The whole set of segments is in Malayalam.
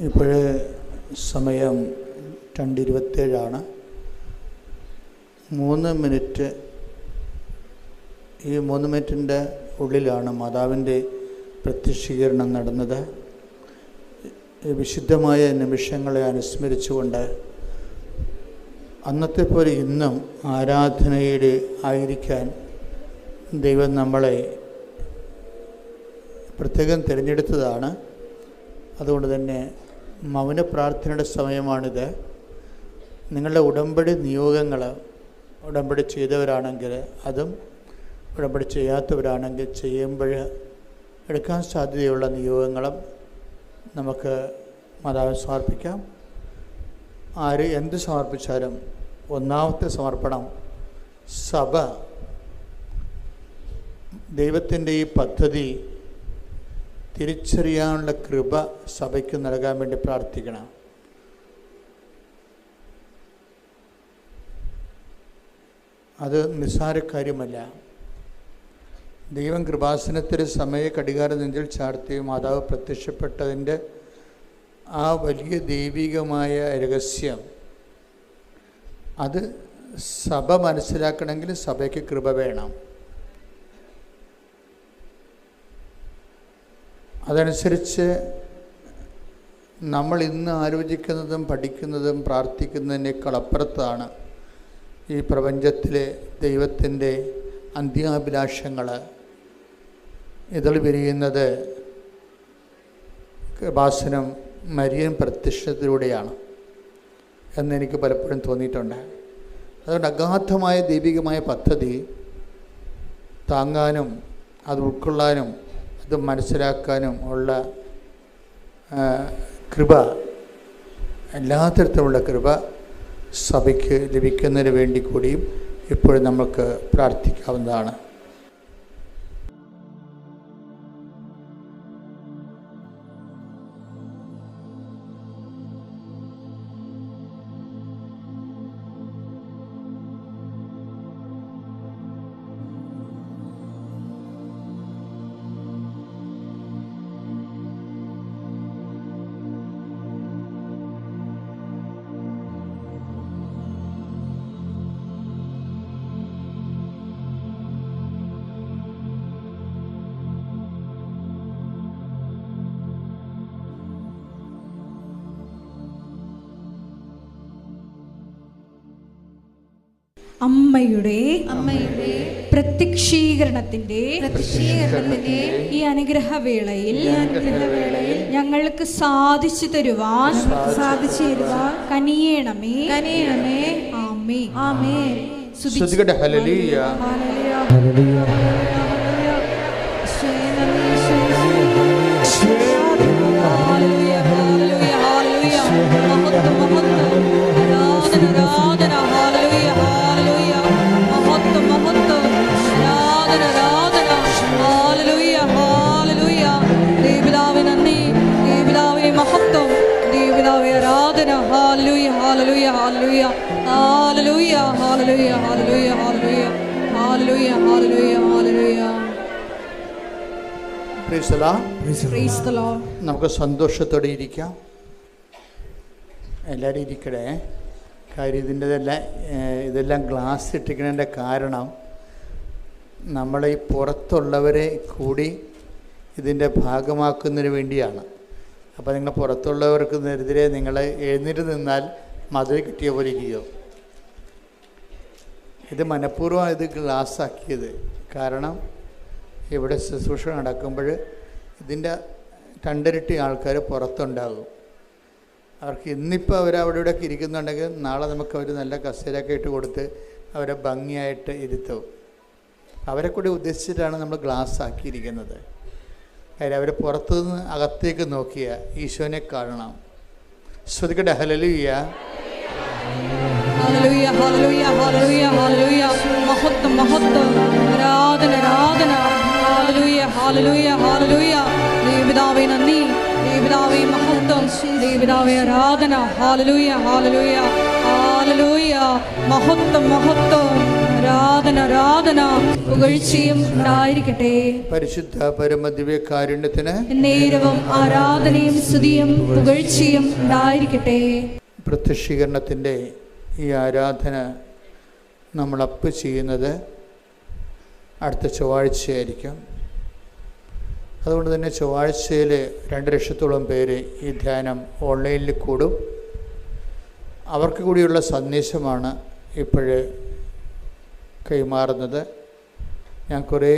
ഇപ്പോൾ സമയം 2:27. 3 മിനിറ്റ്. ഈ 3 മിനിറ്റിൻ്റെ ഉള്ളിലാണ് മാതാവിൻ്റെ പ്രത്യക്ഷീകരണം നടന്നത്. വിശുദ്ധമായ നിമിഷങ്ങളെ അനുസ്മരിച്ചുകൊണ്ട് അന്നത്തെ പോലെ ഇന്നും ആരാധനയിൽ ആയിരിക്കാൻ ദൈവം നമ്മളെ പ്രത്യേകം തിരഞ്ഞെടുത്തതാണ്. അതുകൊണ്ട് തന്നെ മൗന പ്രാർത്ഥനയുടെ സമയമാണിത്. നിങ്ങളുടെ ഉടമ്പടി നിയോഗങ്ങൾ, ഉടമ്പടി ചെയ്തവരാണെങ്കിൽ അതും, ഉടമ്പടി ചെയ്യാത്തവരാണെങ്കിൽ ചെയ്യുമ്പോൾ എടുക്കാൻ സാധ്യതയുള്ള നിയോഗങ്ങളും നമുക്ക് മാതാവിന് സമർപ്പിക്കാം. ആര് എന്ത് സമർപ്പിച്ചാലും ഒന്നാമത്തെ സമർപ്പണം സഭ ദൈവത്തിൻ്റെ ഈ പദ്ധതി തിരിച്ചറിയാനുള്ള കൃപ സഭയ്ക്ക് നൽകാൻ വേണ്ടി പ്രാർത്ഥിക്കണം. അത് നിസ്സാര കാര്യമല്ല. ദൈവം കൃപാസനത്തിൽ സമയ കടികാര നെഞ്ചിൽ ചാർത്തി മാതാവ് പ്രത്യക്ഷപ്പെട്ടതിൻ്റെ ആ വലിയ ദൈവികമായ രഹസ്യം, അത് സഭ മനസ്സിലാക്കണമെങ്കിൽ സഭയ്ക്ക് കൃപ വേണം. അതനുസരിച്ച് നമ്മൾ ഇന്ന് ആലോചിക്കുന്നതും പഠിക്കുന്നതും പ്രാർത്ഥിക്കുന്നതിനേക്കാൾ അപ്പുറത്താണ് ഈ പ്രപഞ്ചത്തിലെ ദൈവത്തിൻ്റെ അന്ത്യാഭിലാഷങ്ങൾ ഇതിൽ വിരിയുന്നത്. കൃപാസനം മരിയൻ പ്രത്യക്ഷത്തിലൂടെയാണ് എന്നെനിക്ക് പലപ്പോഴും തോന്നിയിട്ടുണ്ട്. അതുകൊണ്ട് അഗാധമായ ദൈവികമായ പദ്ധതി താങ്ങാനും അത് ഉൾക്കൊള്ളാനും അത് മനസ്സിലാക്കാനും ഉള്ള കൃപ, എല്ലാ തരത്തിലുള്ള കൃപ സഭയ്ക്ക് ലഭിക്കുന്നതിന് വേണ്ടി കൂടിയും ഇപ്പോഴും നമുക്ക് പ്രാർത്ഥിക്കാവുന്നതാണ്. അമ്മയുടെ പ്രത്യക്ഷീകരണത്തിന്റെ ഈ അനുഗ്രഹവേളയിൽ ഞങ്ങൾക്ക് സാധിച്ചു തരുവാൻ കനിയണമേ. ആമേൻ. ആമേൻ. സ്തുതിക്കട്ടെ. ഹല്ലേലൂയ. നമുക്ക് സന്തോഷത്തോടെ ഇരിക്കാം. എല്ലാവരും ഇരിക്കണേ. കാര്യം ഇതെല്ലാം ഗ്ലാസ് ഇട്ടിരിക്കുന്നതിൻ്റെ കാരണം നമ്മളെ ഈ പുറത്തുള്ളവരെ കൂടി ഇതിൻ്റെ ഭാഗമാക്കുന്നതിന് വേണ്ടിയാണ്. അപ്പോൾ നിങ്ങൾ പുറത്തുള്ളവർക്ക് എതിരെ നിങ്ങൾ എഴുന്നേറ്റ് നിന്നാൽ മധുര കിട്ടിയ പോലെ ഇരിക്കുമോ? ഇത് മനഃപൂർവ്വം ഇത് ഗ്ലാസ് ആക്കിയത്. കാരണം ഇവിടെ ശുശ്രൂഷ നടക്കുമ്പോൾ ഇതിൻ്റെ 2 ഇരട്ടി ആൾക്കാർ പുറത്തുണ്ടാകും. അവർക്ക് ഇന്നിപ്പോൾ അവരവിടെ ഇവിടെയൊക്കെ ഇരിക്കുന്നുണ്ടെങ്കിൽ നാളെ നമുക്ക് അവർ നല്ല കസേരയൊക്കെ ഇട്ട് കൊടുത്ത് അവരെ ഭംഗിയായിട്ട് ഇരുത്തും. അവരെ കൂടി ഉദ്ദേശിച്ചിട്ടാണ് നമ്മൾ ഗ്ലാസ് ആക്കിയിരിക്കുന്നത്. കാര്യം അവർ പുറത്തുനിന്ന് അകത്തേക്ക് നോക്കിയ ഈശോനെ കാണണം. ശ്രുതിക്കട്ടെ. ഹല്ലേലൂയ. ഹല്ലേലൂയ. ഹല്ലേലൂയ. ഹല്ലേലൂയ. ഹല്ലേലൂയ. മഹത്വം, മഹത്വം, ആരാധന, ആരാധന. ഹല്ലേലൂയ. ഹല്ലേലൂയ. ഹല്ലേലൂയ. ദൈവപിതാവേ നന്ദി, ദൈവപിതാവേ മഹത്വം, ദൈവപിതാവേ ആരാധന. ഹല്ലേലൂയ. ഹല്ലേലൂയ. ഹല്ലേലൂയ. മഹത്വം, മഹത്വം, ആരാധന ആരാധന പുകഴ്ചയും ഉണ്ടായിരിക്കട്ടെ. പരിശുദ്ധ പരമദിവ്യകാരുണ്യത്തിന് നേരവും ആരാധനയും സ്തുതിയും പുകഴ്ചയും ഉണ്ടായിരിക്കട്ടെ. പ്രത്യക്ഷീകരണത്തിൻ്റെ ഈ ആരാധന നമ്മൾ അപ്പ് ചെയ്യുന്നത് അടുത്ത ചൊവ്വാഴ്ചയായിരിക്കും. അതുകൊണ്ട് തന്നെ ചൊവ്വാഴ്ചയിൽ 2 ലക്ഷത്തോളം പേര് ഈ ധ്യാനം ഓൺലൈനിൽ കൂടും. അവർക്ക് കൂടിയുള്ള സന്ദേശമാണ് ഇപ്പോഴ് കൈമാറുന്നത്. ഞാൻ കുറേ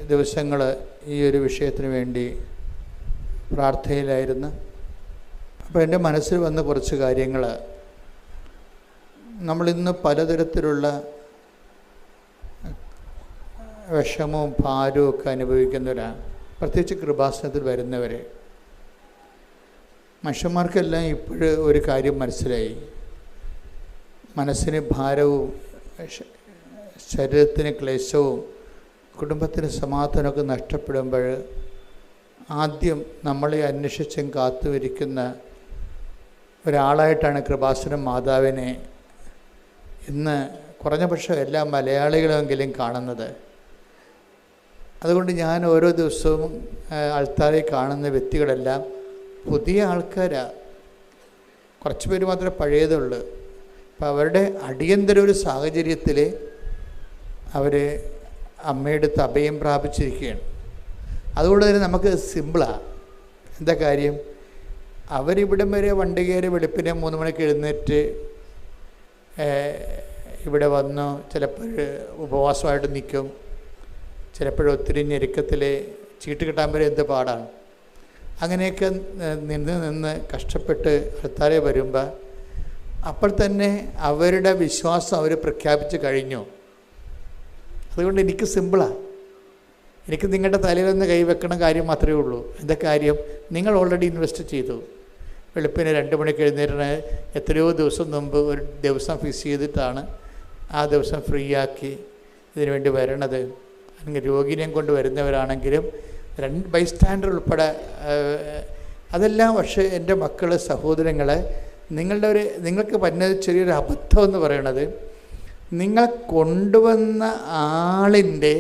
ദിവസങ്ങൾ ഈ ഒരു വിഷയത്തിന് വേണ്ടി പ്രാർത്ഥനയിലായിരുന്നു. അപ്പോൾ എൻ്റെ മനസ്സിൽ വന്ന കുറച്ച് കാര്യങ്ങൾ, നമ്മളിന്ന് പലതരത്തിലുള്ള വിഷമവും ഭാരവും ഒക്കെ അനുഭവിക്കുന്നവരാണ്. പ്രത്യേകിച്ച് കൃപാസനത്തിൽ വരുന്നവർ മനുഷ്യന്മാർക്കെല്ലാം ഇപ്പോഴ് ഒരു കാര്യം മനസ്സിലായി. മനസ്സിന് ഭാരവും ശരീരത്തിന് ക്ലേശവും കുടുംബത്തിന് സമാധാനമൊക്കെ നഷ്ടപ്പെടുമ്പോൾ ആദ്യം നമ്മളെ അന്വേഷിച്ചും കാത്തുവരിക്കുന്ന ഒരാളായിട്ടാണ് കൃപാസനം മാതാവിനെ ഇന്ന് കുറഞ്ഞ പക്ഷം എല്ലാ മലയാളികളുമെങ്കിലും കാണുന്നത്. അതുകൊണ്ട് ഞാൻ ഓരോ ദിവസവും ആൾത്താരെ കാണുന്ന വ്യക്തികളെല്ലാം പുതിയ ആൾക്കാരാണ്. കുറച്ച് പേര് മാത്രമേ പഴയതുള്ളൂ. അപ്പോൾ അവരുടെ അടിയന്തര ഒരു സാഹചര്യത്തിൽ അവർ അമ്മയുടെ അടുത്ത് അഭയം പ്രാപിച്ചിരിക്കുകയാണ്. അതുകൊണ്ട് തന്നെ നമുക്ക് സിമ്പിളാണ്. എന്താ കാര്യം? അവരിവിടം വരെ വണ്ടി കയറി വെളുപ്പിനെ 3 മണിക്ക് എഴുന്നേറ്റ് ഇവിടെ വന്നു. ചിലപ്പോൾ ഉപവാസമായിട്ട് നിൽക്കും, ചിലപ്പോഴൊത്തിരി ഞെരുക്കത്തിൽ ചീട്ട് കിട്ടാൻ വരെ എന്ത് പാടാണ്. അങ്ങനെയൊക്കെ നിന്ന് കഷ്ടപ്പെട്ട് ആൾക്കാരെ വരുമ്പോൾ അപ്പോൾ തന്നെ അവരുടെ വിശ്വാസം അവർ പ്രഖ്യാപിച്ച് കഴിഞ്ഞു. അതുകൊണ്ട് എനിക്ക് സിമ്പിളാണ്. എനിക്ക് നിങ്ങളുടെ തലയിലൊന്ന് കൈവെക്കണ കാര്യം മാത്രമേ ഉള്ളൂ. എന്താ കാര്യം? നിങ്ങൾ ഓൾറെഡി ഇൻവെസ്റ്റ് ചെയ്തു. വെളുപ്പിന് 2 മണിക്ക് എഴുന്നേറ്റ് എത്രയോ ദിവസം മുമ്പ് ഒരു ദിവസം ഫിക്സ് ചെയ്തിട്ടാണ് ആ ദിവസം ഫ്രീ ആക്കി ഇതിനു വേണ്ടി വരണത്. അല്ലെങ്കിൽ രോഗിനെയും കൊണ്ട് വരുന്നവരാണെങ്കിലും 2 ബൈസ്റ്റാൻഡർ ഉൾപ്പെടെ അതെല്ലാം. പക്ഷേ എൻ്റെ മക്കൾ, സഹോദരങ്ങളെ, നിങ്ങൾക്ക് പറ്റുന്ന ചെറിയൊരു അബദ്ധം എന്ന് പറയണത്, നിങ്ങൾ കൊണ്ടുവന്ന ആളിൻ്റെ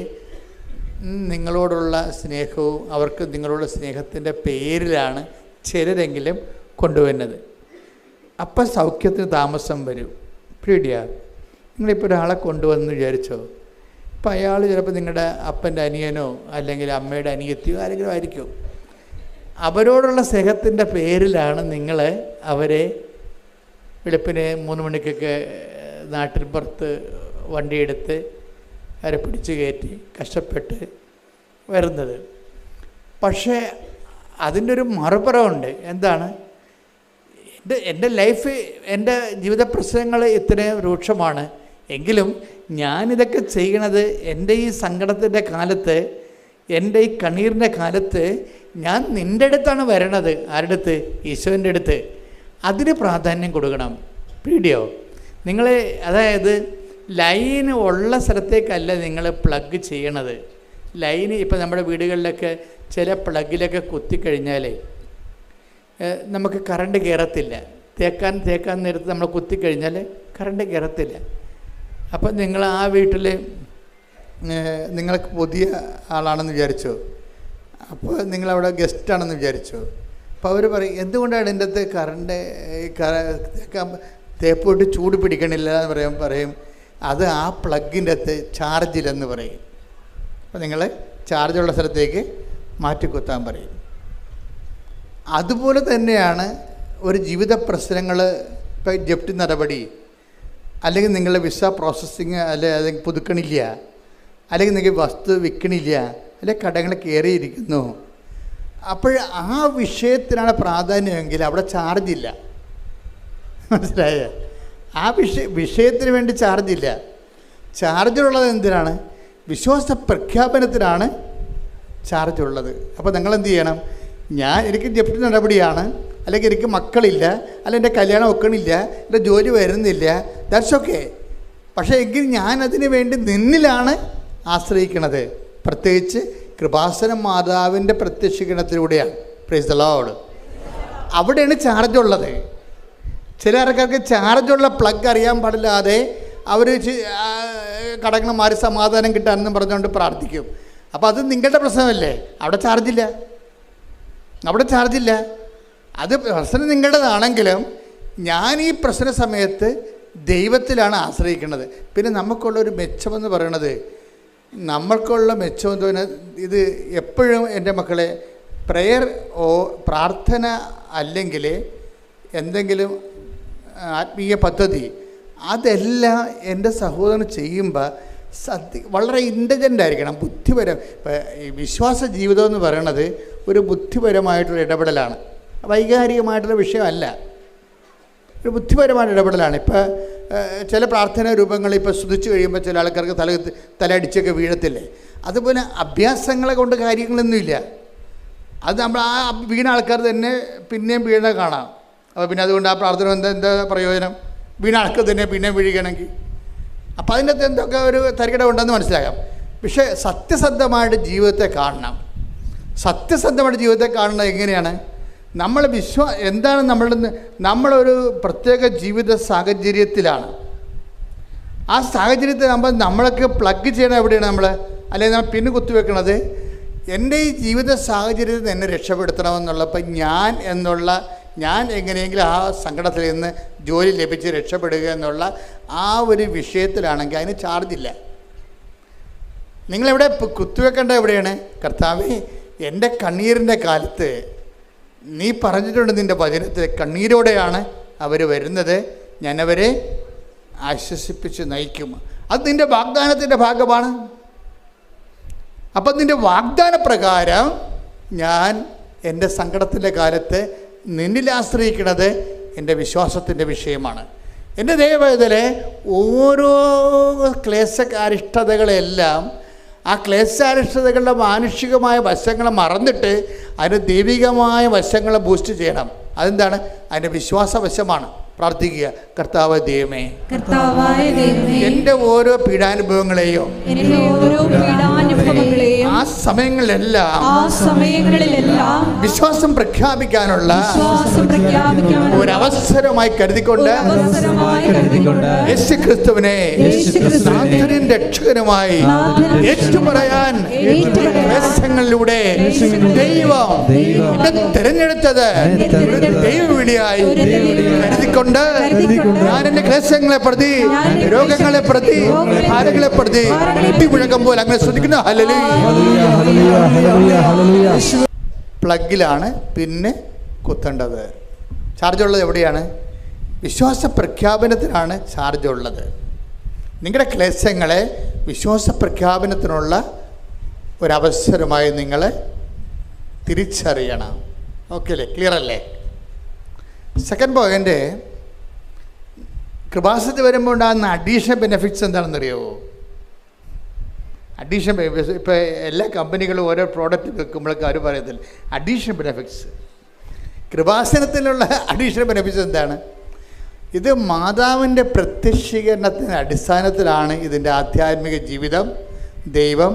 നിങ്ങളോടുള്ള സ്നേഹവും അവർക്ക് നിങ്ങളോടുള്ള സ്നേഹത്തിൻ്റെ പേരിലാണ് ചിലരെങ്കിലും കൊണ്ടുവരുന്നത്. അപ്പം സൗഖ്യത്തിന് താമസം വരും. പേടിയാ. നിങ്ങളിപ്പോൾ ഒരാളെ കൊണ്ടുവന്ന് വിചാരിച്ചോ, ഇപ്പം അയാൾ ചിലപ്പോൾ നിങ്ങളുടെ അപ്പൻ്റെ അനിയനോ അല്ലെങ്കിൽ അമ്മയുടെ അനിയത്തിയോ ആരെങ്കിലും ആയിരിക്കും. അവരോടുള്ള സ്നേഹത്തിൻ്റെ പേരിലാണ് നിങ്ങൾ അവരെ വെളുപ്പിന് 3 മണിക്കൊക്കെ നാട്ടിൻ പുറത്ത് വണ്ടിയെടുത്ത് അവരെ പിടിച്ച് കയറ്റി കഷ്ടപ്പെട്ട് വരുന്നത്. പക്ഷേ അതിൻ്റെ ഒരു മറുപുറമുണ്ട്. എന്താണ്? എൻ്റെ ലൈഫ്, എൻ്റെ ജീവിത പ്രശ്നങ്ങൾ ഇത്രയും രൂക്ഷമാണ് എങ്കിലും ഞാനിതൊക്കെ ചെയ്യണത് എൻ്റെ ഈ സങ്കടത്തിൻ്റെ കാലത്ത്, എൻ്റെ ഈ കണ്ണീരിൻ്റെ കാലത്ത് ഞാൻ നിൻ്റെ അടുത്താണ് വരണത്. ആരുടെ അടുത്ത്? ഈശോൻ്റെ അടുത്ത്. അതിന് പ്രാധാന്യം കൊടുക്കണം. വീഡിയോ നിങ്ങൾ, അതായത് ലൈന് ഉള്ള സ്ഥലത്തേക്കല്ല നിങ്ങൾ പ്ലഗ് ചെയ്യണത്. ലൈന് ഇപ്പം നമ്മുടെ വീടുകളിലൊക്കെ ചില പ്ലഗിലൊക്കെ കുത്തിക്കഴിഞ്ഞാൽ നമുക്ക് കറണ്ട് കയറത്തില്ല. തേക്കാൻ നേരത്ത് നമ്മൾ കുത്തിക്കഴിഞ്ഞാൽ കറണ്ട് കയറത്തില്ല. അപ്പം നിങ്ങൾ ആ വീട്ടിൽ നിങ്ങൾക്ക് പുതിയ ആളാണെന്ന് വിചാരിച്ചോ, അപ്പോൾ നിങ്ങളവിടെ ഗസ്റ്റാണെന്ന് വിചാരിച്ചോ. അപ്പോൾ അവർ പറയും, എന്തുകൊണ്ടാണ് എൻ്റെ അകത്ത് കറണ്ട് തേപ്പോട്ട് ചൂട് പിടിക്കണില്ല എന്ന് പറയും. അത് ആ പ്ലഗിൻ്റെ അകത്ത് ചാർജില്ലെന്ന് പറയും. അപ്പോൾ നിങ്ങൾ ചാർജുള്ള സ്ഥലത്തേക്ക് മാറ്റിക്കുത്താൻ പറയും. അതുപോലെ തന്നെയാണ് ഒരു ജീവിത പ്രശ്നങ്ങൾ. ഇപ്പോൾ ജപ്തി നടപടി, അല്ലെങ്കിൽ നിങ്ങളുടെ വിസ പ്രോസസ്സിങ് അല്ലെങ്കിൽ പുതുക്കണില്ല, അല്ലെങ്കിൽ നിങ്ങൾക്ക് വസ്തു വിൽക്കണില്ല, അല്ലെങ്കിൽ കടങ്ങൾ കയറിയിരിക്കുന്നു. അപ്പോൾ ആ വിഷയത്തിനാണ് പ്രാധാന്യമെങ്കിൽ അവിടെ ചാർജില്ല. മനസ്സിലായ? ആ വിഷയത്തിന് വേണ്ടി ചാർജില്ല. ചാർജുള്ളത് എന്തിനാണ്? വിശ്വാസ പ്രഖ്യാപനത്തിനാണ് ചാർജുള്ളത്. അപ്പോൾ നിങ്ങളെന്ത് ചെയ്യണം? എനിക്ക് ജപ്തി നടപടിയാണ്, അല്ലെങ്കിൽ എനിക്ക് മക്കളില്ല, അല്ലെങ്കിൽ എൻ്റെ കല്യാണം ഒക്കണില്ല, എൻ്റെ ജോലി വരുന്നില്ല, ദാറ്റ്സ് ഓക്കെ. പക്ഷേ എങ്കിൽ ഞാനതിന് വേണ്ടി നിന്നിലാണ് ആശ്രയിക്കണത്. പ്രത്യേകിച്ച് കൃപാസനം മാതാവിൻ്റെ പ്രത്യക്ഷീകരണത്തിലൂടെയാണ്. Praise the Lord. അവിടെയാണ് ചാർജുള്ളത്. ചില ആൾക്കാർക്ക് ചാർജുള്ള പ്ലഗ് അറിയാൻ പാടില്ലാതെ അവർ കടങ്ങൾ മാറി സമാധാനം കിട്ടാനെന്നും പറഞ്ഞുകൊണ്ട് പ്രാർത്ഥിക്കും. അപ്പോൾ അത് നിങ്ങളുടെ പ്രശ്നമല്ലേ? അവിടെ ചാർജില്ല. അത് പ്രശ്നം നിങ്ങളുടേതാണെങ്കിലും ഞാൻ ഈ പ്രശ്ന സമയത്ത് ദൈവത്തിലാണ് ആശ്രയിക്കുന്നത്. പിന്നെ നമുക്കുള്ളൊരു മെച്ചമെന്ന് പറയണത്, നമ്മൾക്കുള്ള മെച്ചമെന്ന് പറഞ്ഞാൽ ഇത് എപ്പോഴും എൻ്റെ മക്കളെ പ്രാർത്ഥന അല്ലെങ്കിൽ എന്തെങ്കിലും ആത്മീയ പദ്ധതി അതെല്ലാം എൻ്റെ സഹോദരൻ ചെയ്യുമ്പോൾ വളരെ ഇൻ്റലിജൻ്റ് ആയിരിക്കണം, ബുദ്ധിപരം. ഈ വിശ്വാസ ജീവിതം എന്ന് പറയണത് ഒരു ബുദ്ധിപരമായിട്ടുള്ള ഇടപെടലാണ്, വൈകാരികമായിട്ടുള്ള വിഷയമല്ല, ഒരു ബുദ്ധിപരമായിട്ടുള്ള ഇടപെടലാണ്. ഇപ്പോൾ ചില പ്രാർത്ഥനാ രൂപങ്ങൾ ഇപ്പോൾ സ്തുതിച്ച് കഴിയുമ്പോൾ ചില ആൾക്കാർക്ക് തലയടിച്ചൊക്കെ വീഴത്തില്ലേ? അതുപോലെ അഭ്യാസങ്ങളെ കൊണ്ട് കാര്യങ്ങളൊന്നുമില്ല. അത് നമ്മൾ ആ വീണ ആൾക്കാർ തന്നെ പിന്നെയും വീണ കാണാം. അപ്പോൾ പിന്നെ അതുകൊണ്ട് ആ പ്രാർത്ഥന എന്താ പ്രയോജനം? വീണ ആൾക്കാർ തന്നെ പിന്നെയും വീഴുകയാണെങ്കിൽ അപ്പോൾ അതിൻ്റെ അകത്ത് എന്തൊക്കെ ഒരു തരികിട ഉണ്ടെന്ന് മനസ്സിലാക്കാം. പക്ഷേ സത്യസന്ധമായിട്ട് ജീവിതത്തെ കാണണം. സത്യസന്ധമായിട്ട് ജീവിതത്തെ കാണുന്നത് എങ്ങനെയാണ്? നമ്മൾ എന്താണ് നമ്മളൊരു പ്രത്യേക ജീവിത സാഹചര്യത്തിലാണ്. ആ സാഹചര്യത്തിൽ നമ്മളൊക്കെ പ്ലഗ് ചെയ്യണം എവിടെയാണ് നമ്മൾ, അല്ലെങ്കിൽ നമ്മൾ പിന്ന് കുത്തിവെക്കണത് എൻ്റെ ഈ ജീവിത സാഹചര്യത്തിൽ എന്നെ രക്ഷപ്പെടുത്തണമെന്നുള്ളപ്പോൾ ഞാൻ എങ്ങനെയെങ്കിലും ആ സങ്കടത്തിൽ നിന്ന് ജോലി ലഭിച്ച് രക്ഷപ്പെടുക എന്നുള്ള ആ ഒരു വിഷയത്തിലാണെങ്കിൽ അതിന് ചാർജില്ല. നിങ്ങളെവിടെ കുത്തിവെക്കേണ്ട എവിടെയാണ്? കർത്താവേ, എൻ്റെ കണ്ണീരിൻ്റെ കാലത്ത് നീ പറഞ്ഞിട്ടുണ്ട് നിൻ്റെ വചനത്തിൽ, കണ്ണീരോടെയാണ് അവർ വരുന്നത്, ഞാനവരെ ആശ്വസിപ്പിച്ച് നയിക്കും. അത് നിൻ്റെ വാഗ്ദാനത്തിൻ്റെ ഭാഗമാണ്. അപ്പം നിൻ്റെ വാഗ്ദാന പ്രകാരം ഞാൻ എൻ്റെ സങ്കടത്തിൻ്റെ കാലത്ത് നിന്നിൽ ആശ്രയിക്കുന്നത് എൻ്റെ വിശ്വാസത്തിൻ്റെ വിഷയമാണ്. എൻ്റെ ദൈവവേദനയിലെ ഓരോ ക്ലേശാരിഷ്ടതകളെല്ലാം ആ ക്ലേശാരിഷ്ടതകളുടെ മാനുഷികമായ വശങ്ങളെ മറന്നിട്ട് അതിന് ദൈവികമായ വശങ്ങളെ ബൂസ്റ്റ് ചെയ്യണം. അതെന്താണ്? അതിൻ്റെ വിശ്വാസവശമാണ്. പ്രാർത്ഥിക്കുക, കർത്താവ് ദൈവമേ, എൻ്റെ ഓരോ പീഡാനുഭവങ്ങളെയും ആ സമയങ്ങളിലെല്ലാം വിശ്വാസം പ്രഖ്യാപിക്കാനുള്ള ഒരവസരമായി കരുതിക്കൊണ്ട് യേശുക്രിസ്തുവിനെ നാഥനും രക്ഷകനുമായി ഏറ്റുപറയാൻ ക്ലേശങ്ങളിലൂടെ ദൈവം തിരഞ്ഞെടുത്തത് ദൈവവിളിയായി കരുതിക്കൊണ്ട് ഞാൻ എൻ്റെ ക്ലേശങ്ങളെ പ്രതി, രോഗങ്ങളെ പ്രതി, ഭാരങ്ങളെ പ്രതി മുഴക്കുമ്പോൾ അങ്ങനെ ശ്രദ്ധിക്കുന്നു. പ്ലഗിലാണ് പിന്നെ കുത്തേണ്ടത്. ചാർജുള്ളത് എവിടെയാണ്? വിശ്വാസ പ്രഖ്യാപനത്തിനാണ് ചാർജുള്ളത്. നിങ്ങളുടെ ക്ലേശങ്ങളെ വിശ്വാസ പ്രഖ്യാപനത്തിനുള്ള ഒരവസരമായി നിങ്ങൾ തിരിച്ചറിയണം. ഓക്കെ അല്ലേ? ക്ലിയർ അല്ലേ? സെക്കൻഡ് പോയിൻ്റ്, കൃപാസനത്തിൽ വരുമ്പോൾ ഉണ്ടാകുന്ന അഡീഷണൽ ബെനിഫിറ്റ്സ് എന്താണെന്നറിയാമോ? അഡീഷണൽ ബെനിഫിറ്റ്സ് ഇപ്പോൾ എല്ലാ കമ്പനികളും ഓരോ പ്രോഡക്റ്റ് വെക്കുമ്പോഴൊക്കെ അവർ പറയത്തില്ല അഡീഷണൽ ബെനിഫിറ്റ്സ്. കൃപാസനത്തിലുള്ള അഡീഷണൽ ബെനിഫിറ്റ്സ് എന്താണ്? ഇത് മാതാവിൻ്റെ പ്രത്യക്ഷീകരണത്തിൻ്റെ അടിസ്ഥാനത്തിലാണ് ഇതിൻ്റെ ആധ്യാത്മിക ജീവിതം ദൈവം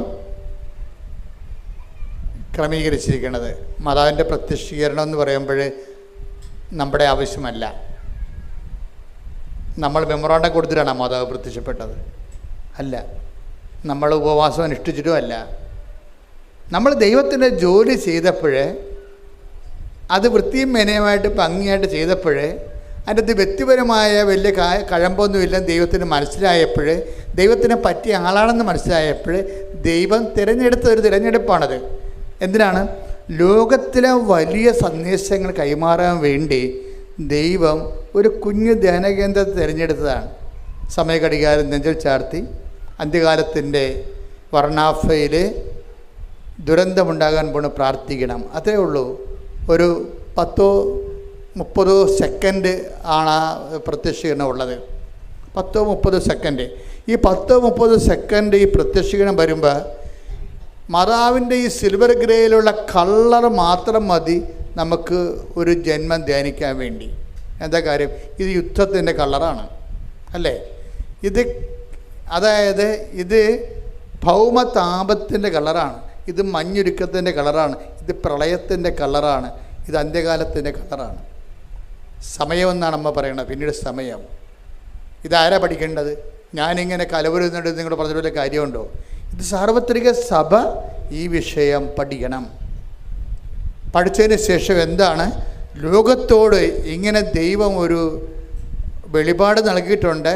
ക്രമീകരിച്ചിരിക്കുന്നത്. മാതാവിൻ്റെ പ്രത്യക്ഷീകരണം എന്ന് പറയുമ്പോൾ നമ്മുടെ ആവശ്യമല്ല. നമ്മൾ മെമ്മോറാണ്ടം കൊടുത്തിട്ടാണ് മാതാവ് പ്രത്യക്ഷപ്പെട്ടത് അല്ല. നമ്മൾ ഉപവാസം അനുഷ്ഠിച്ചിട്ടും അല്ല. നമ്മൾ ദൈവത്തിൻ്റെ ജോലി ചെയ്തപ്പോൾ, അത് വൃത്തിയും മെനയുമായിട്ട് ഭംഗിയായിട്ട് ചെയ്തപ്പോൾ, അതിൻ്റെ അത് വ്യക്തിപരമായ വലിയ കഴമ്പൊന്നുമില്ല ദൈവത്തിന് മനസ്സിലായപ്പോൾ, ദൈവത്തിനെ പറ്റിയ ആളാണെന്ന് മനസ്സിലായപ്പോൾ ദൈവം തിരഞ്ഞെടുത്ത ഒരു തിരഞ്ഞെടുപ്പാണത്. എന്തിനാണ്? ലോകത്തിലെ വലിയ സന്ദേശങ്ങൾ കൈമാറാൻ വേണ്ടി ദൈവം ഒരു കുഞ്ഞു ധ്യാനകേന്ദ്രത്തെ തിരഞ്ഞെടുത്തതാണ്. സമയഘടികാരം നെഞ്ചിൽ ചാർത്തി അന്ത്യകാലത്തിൻ്റെ വർണ്ണാഫയിൽ ദുരന്തമുണ്ടാകാൻ പോണ് പ്രാർത്ഥിക്കണം. അത്രേ ഉള്ളൂ. ഒരു 10-30 സെക്കൻഡ് ആണ് ആ പ്രത്യക്ഷീകരണം ഉള്ളത്. 10-30 സെക്കൻഡ്. ഈ 10-30 സെക്കൻഡ് ഈ പ്രത്യക്ഷീകരണം വരുമ്പോൾ മാതാവിൻ്റെ ഈ സിൽവർ ഗ്രേയിലുള്ള കളർ മാത്രം മതി നമുക്ക് ഒരു ജന്മം ധ്യാനിക്കാൻ വേണ്ടി. എന്താ കാര്യം? ഇത് യുദ്ധത്തിൻ്റെ കളറാണ് അല്ലേ? അതായത് ഇത് ഭൗമതാപത്തിൻ്റെ കളറാണ്, ഇത് മഞ്ഞുരുക്കത്തിൻ്റെ കളറാണ്, ഇത് പ്രളയത്തിൻ്റെ കളറാണ്, ഇത് അന്ത്യകാലത്തിൻ്റെ കളറാണ്. സമയമെന്നാണ് അമ്മ പറയണത്. പിന്നീട് സമയം. ഇതാരാ പഠിക്കേണ്ടത്? ഞാനിങ്ങനെ കലവരുന്നുണ്ട് നിങ്ങൾ പറഞ്ഞ കാര്യമുണ്ടോ? ഇത് സാർവത്രിക സഭ ഈ വിഷയം പഠിക്കണം. പഠിച്ചതിന് ശേഷം എന്താണ് ലോകത്തോട് ഇങ്ങനെ ദൈവം ഒരു വെളിപാട് നൽകിയിട്ടുണ്ട്,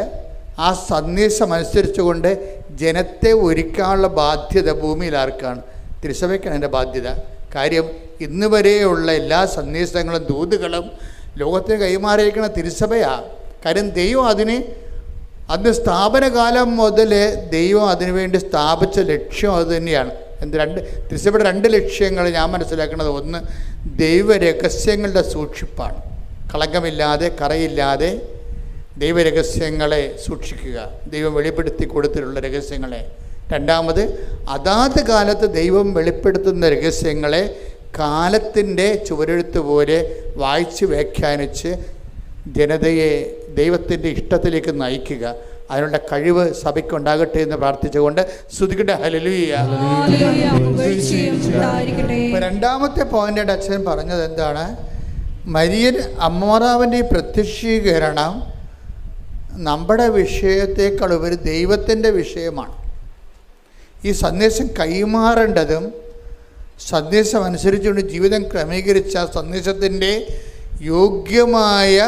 ആ സന്ദേശം അനുസരിച്ചുകൊണ്ട് ജനത്തെ ഒരുക്കാനുള്ള ബാധ്യത ഭൂമിയിൽ ആർക്കാണ്? തിരുസഭയ്ക്കാണ് എൻ്റെ ബാധ്യത. കാര്യം ഇന്ന് വരെയുള്ള എല്ലാ സന്ദേശങ്ങളും ദൂതുകളും ലോകത്തിന് കൈമാറിയിരിക്കുന്ന തിരുസഭയാണ്. കാര്യം ദൈവം അന്ന് സ്ഥാപനകാലം മുതൽ ദൈവം അതിനുവേണ്ടി സ്ഥാപിച്ച ലക്ഷ്യം അത് തന്നെയാണ്. തിരുസഭയുടെ 2 ലക്ഷ്യങ്ങൾ ഞാൻ മനസ്സിലാക്കുന്നത്, ഒന്ന് ദൈവരഹസ്യങ്ങളുടെ സൂക്ഷിപ്പാണ്. കളങ്കമില്ലാതെ കറയില്ലാതെ ദൈവരഹസ്യങ്ങളെ സൂക്ഷിക്കുക, ദൈവം വെളിപ്പെടുത്തി കൊടുത്തിട്ടുള്ള രഹസ്യങ്ങളെ. രണ്ടാമത് അതാത് കാലത്ത് ദൈവം വെളിപ്പെടുത്തുന്ന രഹസ്യങ്ങളെ കാലത്തിൻ്റെ ചുവരെഴുത്ത് പോലെ വായിച്ച് വ്യാഖ്യാനിച്ച് ജനതയെ ദൈവത്തിൻ്റെ ഇഷ്ടത്തിലേക്ക് നയിക്കുക. അതിനുള്ള കഴിവ് സഭയ്ക്കുണ്ടാകട്ടെ എന്ന് പ്രാർത്ഥിച്ചുകൊണ്ട് സ്തുതിക്കട്ടെ. ഹല്ലേലൂയ. രണ്ടാമത്തെ പോയിൻ്റായിട്ട് അച്ഛൻ പറഞ്ഞത് എന്താണ്? മരിയൻ അമ്മമാതാവിൻ്റെ ഈ പ്രത്യക്ഷീകരണം നമ്മുടെ വിഷയത്തേക്കാൾ ഉപരി ദൈവത്തിൻ്റെ വിഷയമാണ്. ഈ സന്ദേശം കൈമാറേണ്ടതും സന്ദേശം അനുസരിച്ചുകൊണ്ട് ജീവിതം ക്രമീകരിച്ച സന്ദേശത്തിൻ്റെ യോഗ്യമായ